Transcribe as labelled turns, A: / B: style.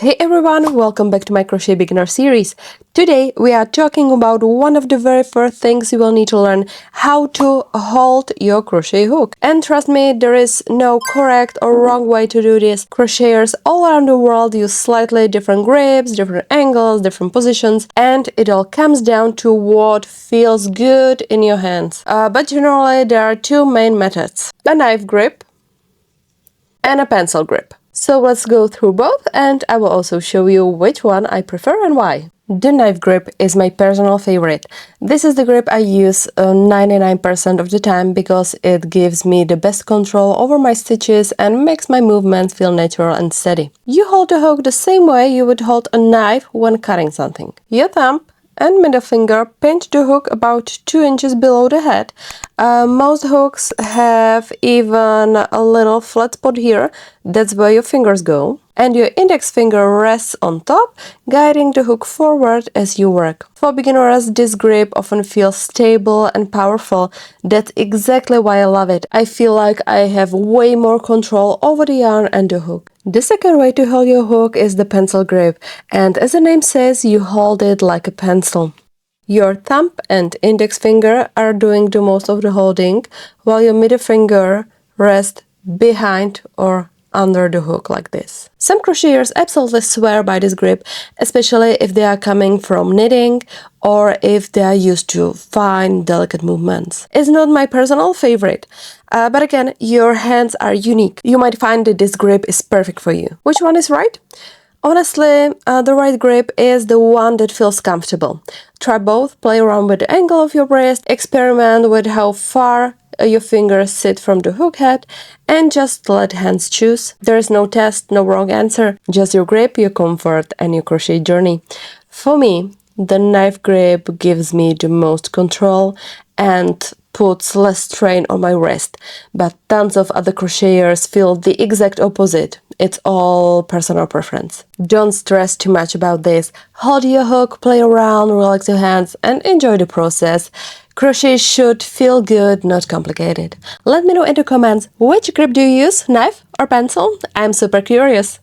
A: Hey everyone, welcome back to my crochet beginner series. Today we are talking about one of the very first things you will need to learn, how to hold your crochet hook. And trust me, there is no correct or wrong way to do this. Crocheters all around the world use slightly different grips, different angles, different positions, and it all comes down to what feels good in your hands. But generally there are two main methods: a knife grip and a pencil grip. So let's go through both, and I will also show you which one I prefer and why. The knife grip is my personal favorite. This is the grip I use 99% of the time because it gives me the best control over my stitches and makes my movements feel natural and steady. You hold the hook the same way you would hold a knife when cutting something. Your thumb and middle finger pinch the hook about 2 inches below the head. Most hooks have even a little flat spot here, that's where your fingers go. And your index finger rests on top, guiding the hook forward as you work. For beginners, this grip often feels stable and powerful. That's exactly why I love it. I feel like I have way more control over the yarn and the hook. The second way to hold your hook is the pencil grip, and as the name says, you hold it like a pencil. Your thumb and index finger are doing the most of the holding, while your middle finger rests behind or under the hook like this. Some crocheters absolutely swear by this grip, especially if they are coming from knitting or if they are used to fine, delicate movements. It's not my personal favorite, but again, your hands are unique. You might find that this grip is perfect for you. Which one is right? Honestly, the right grip is the one that feels comfortable. Try both, play around with the angle of your wrist, experiment with how far your fingers sit from the hook head, and just let hands choose. There is no test, no wrong answer, just your grip, your comfort, and your crochet journey. For me, the knife grip gives me the most control and puts less strain on my wrist, but tons of other crocheters feel the exact opposite. It's all personal preference. Don't stress too much about this. Hold your hook, play around, relax your hands, and enjoy the process. Crochet should feel good, not complicated. Let me know in the comments, which grip do you use, knife or pencil? I'm super curious.